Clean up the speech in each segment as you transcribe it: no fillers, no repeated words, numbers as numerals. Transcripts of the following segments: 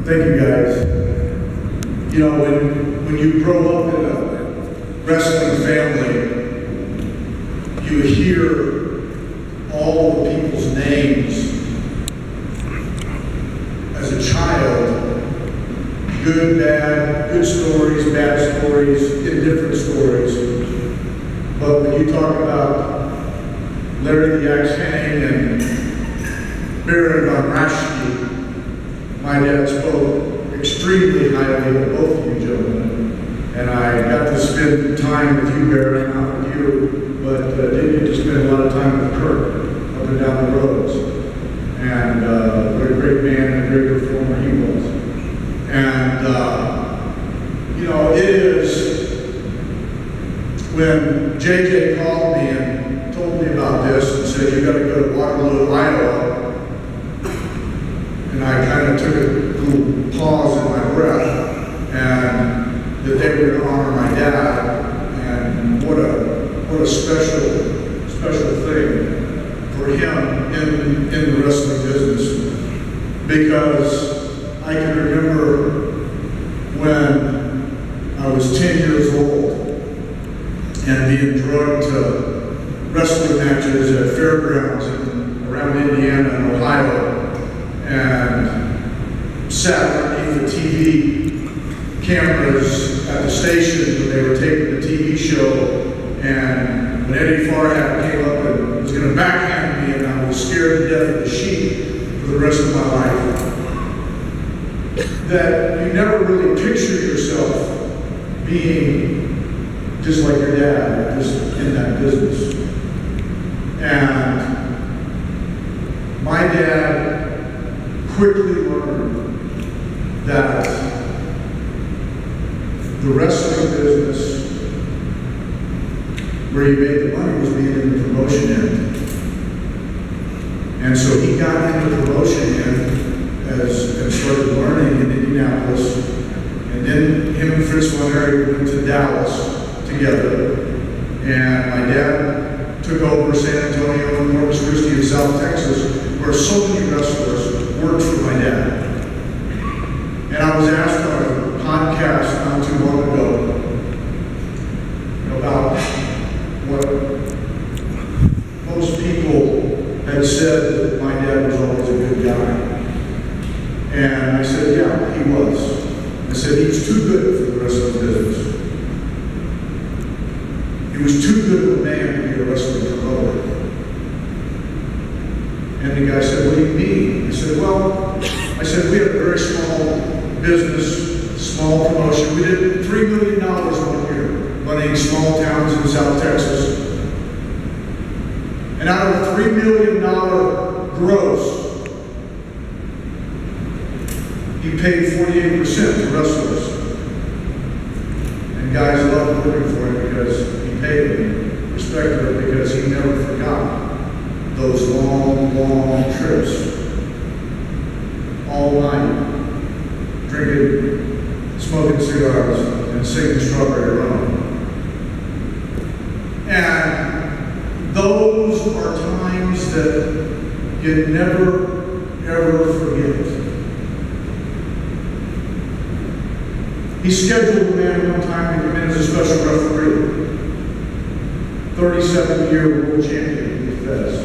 Thank you, guys. You know, when you grow up in a wrestling family, you hear all the people's names as a child. Good, bad, good stories, bad stories, indifferent stories. But when you talk about Larry the Axe Hennig and Baron von Raschke, my dad spoke extremely highly of both of you gentlemen. And I got to spend time with you, Baron, not with you, but did get to spend a lot of time with Kurt up and down the roads. And what a great man and a great performer he was. And, you know, it is when JJ called me and told me about this and said, you got to go to Waterloo, Iowa. And I kind of took a little pause in my breath, and that they were going to honor my dad. And what a special thing for him in the wrestling business. Because I can remember when I was 10 years old and being drugged to wrestling matches at fairgrounds around Indiana and Ohio, and sat underneath the TV cameras at the station when they were taping the TV show. And when Eddie Farhat came up and was going to backhand me, and I was scared to death of the sheep for the rest of my life, that you never really picture yourself being just like your dad, just in that business. And my dad quickly learned that the wrestling business, where he made the money, was being in the promotion end. And so he got in the promotion end and started learning in Indianapolis. And then him and Fritz von Erich went to Dallas together. And my dad took over San Antonio and Corpus Christi in South Texas, where so many wrestlers worked for my dad. And I was asked on a podcast not too long ago about what most people had said, that my dad was always a good guy. And I said, yeah, he was. I said, he was too good for the wrestling business. He was too good of a man to be a wrestling promoter. And the guy said, what do you mean? I said, well, we had a very small business, small promotion. We did $3 million one year, running small towns in South Texas. And out of a $3 million gross, he paid 48% to wrestlers. And guys loved working for him because he paid them, respected him, because he never forgot those long trips, all night, drinking, smoking cigars, and singing Strawberry Rum. And those are times that you never, ever forget. He scheduled a man one time to come in as a special referee, 37-year world champion with Thesz.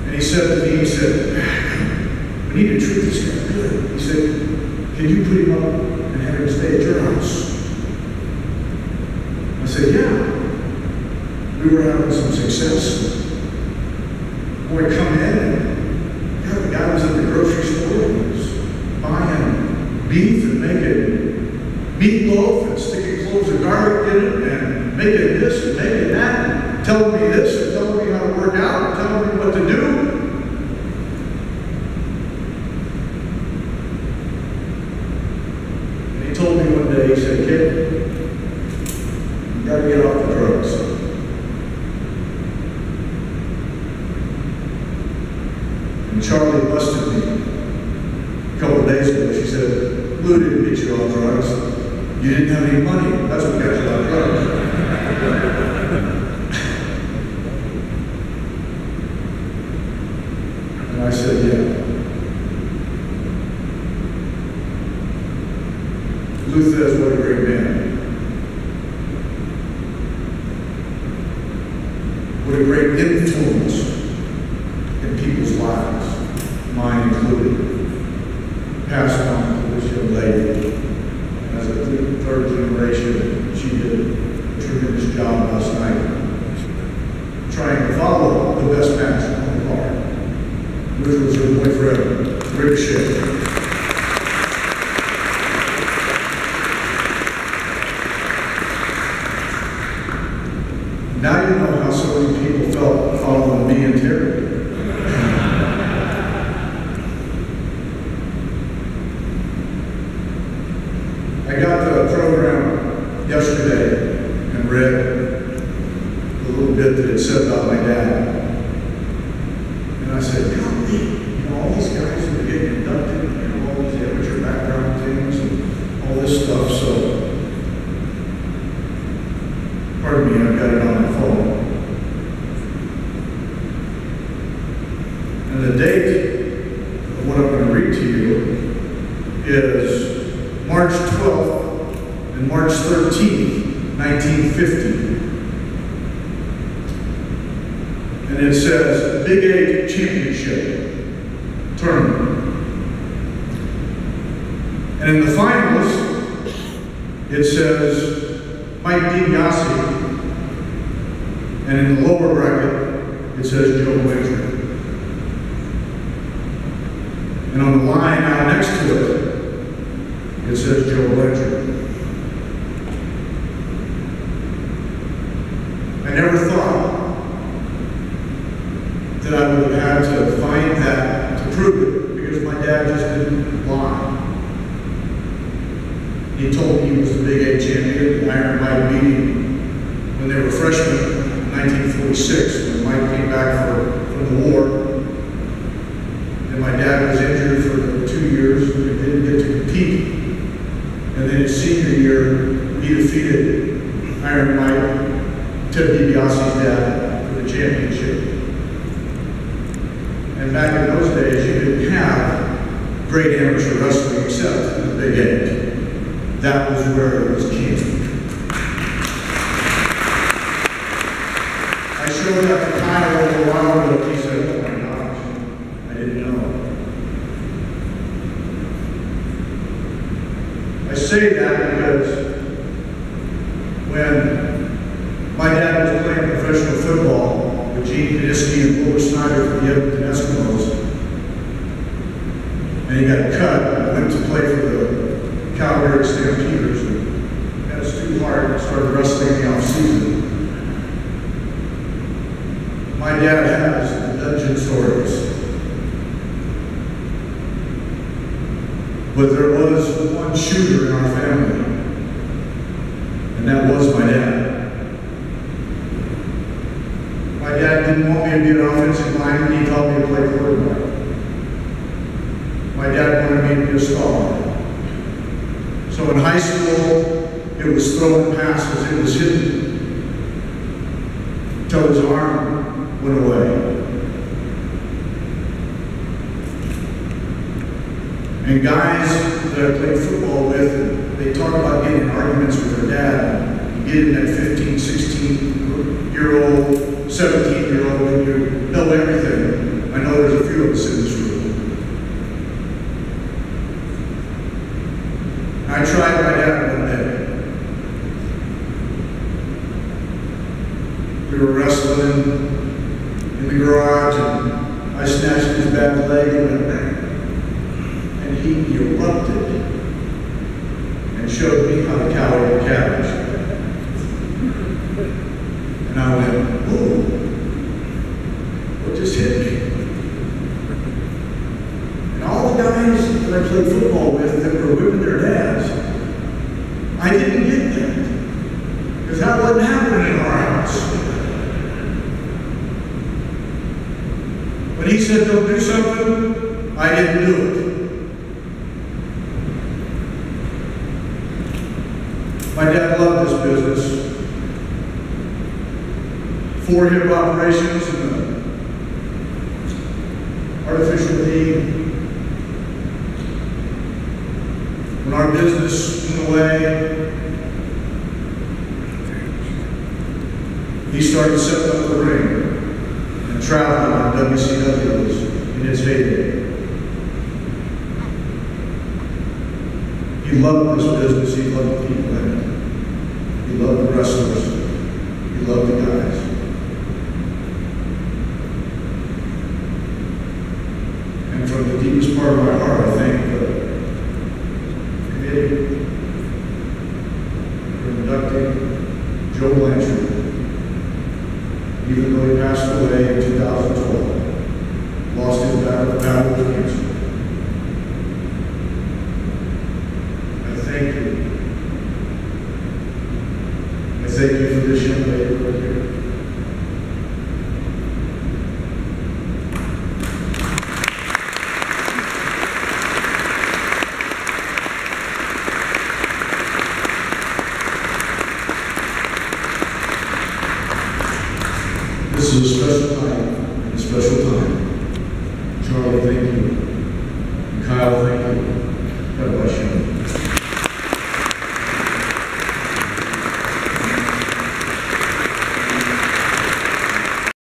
And he said to me, he said, we need to treat this guy good. He said, can you put him up and have him stay at your house? I said, yeah. We were having some success. Boy, come in, and God, the guy was at the grocery store and was buying beef and making meatloaf and sticking cloves of garlic in it and making this and making that and telling me this and telling me how to work out and telling me what to do. And he told me one day, he said, kid, you got to get off the drugs. And Charlie busted me a couple of days ago. She said, Lou didn't get you off drugs. You didn't have any money. That's what got you off drugs. And I said, yeah. Thesz, what a great man. What a great influence in people's lives, mine included. Passed on to this young lady. As a third generation, she did a tremendous job last night trying to follow the best match on the card, which was her boyfriend, Ricochet. Now you know how so many people felt following me and Terry. I got the program yesterday and read a little bit that it said about my dad. And I said, golly, all these guys who are getting inducted, all these amateur background things and all this stuff, so pardon me, I've got it on my phone. And the date of what I'm going to read to you is March 12th and March 13th, 1950. And it says, Big 8 Championship Tournament. And in the finals, it says Mike DiBiase. And in the lower bracket, it says Joe Blanchard. And on the line out next to it, it says Joe Blanchard. I never thought that I would have had to find that to prove it, because my dad just didn't lie. He told me he was the Big 8 champion, the Iron Mike meeting when they were freshmen. 1946, when Mike came back from the war, and my dad was injured for 2 years and didn't get to compete. And then his senior year, he defeated Iron Mike, Ted DiBiase's dad, for the championship. And back in those days, you didn't have great amateur wrestling except in the Big 8. That was where it was king. I showed that to Kyle a little while ago. He said, oh my gosh, I didn't know. I say that because when my dad was playing professional football with Gene Kaniski and Wilbur Snyder for the Edmonton Eskimos, and he got cut and went to play for the Calgary Stampeders, and that was too hard and started wrestling in the off-season. My dad has the dungeon stories. But there was one shooter in our family, and that was my dad. My dad didn't want me to be an offensive lineman, he taught me to play quarterback. My dad wanted me to be a scholar. So in high school, it was throwing passes, it was hitting until his arm went away. And guys that I played football with, they talk about getting in arguments with their dad. You get in that 15, 16-year-old, 17-year-old, when you know everything. I know there's a few of us in this room. I tried my dad one day. We were wrestling in the garage, and I snatched his bad leg and went back. And he erupted and showed me how to cow a cabbage. And I went, whoa, what just hit me? And all the guys that I played football with that were whipping their dads, I didn't get that. Because that wasn't happening in our house. When he said don't do something, I didn't do it. My dad loved this business. 4 hip operations and an artificial knee. When our business away, he started setting up the ring and traveling on WCWs in its heyday. He loved this business, he loved the people in it. He loved the wrestlers, he loved the guys. And from the deepest part of my heart, I thank the committee for inducting Joe Blanchard, even though he passed away in 2012, lost his battle with cancer. Thank you. I thank you for this young lady right here. This is a special night and a special time. Charlie, thank you. And Kyle, thank you. God bless you.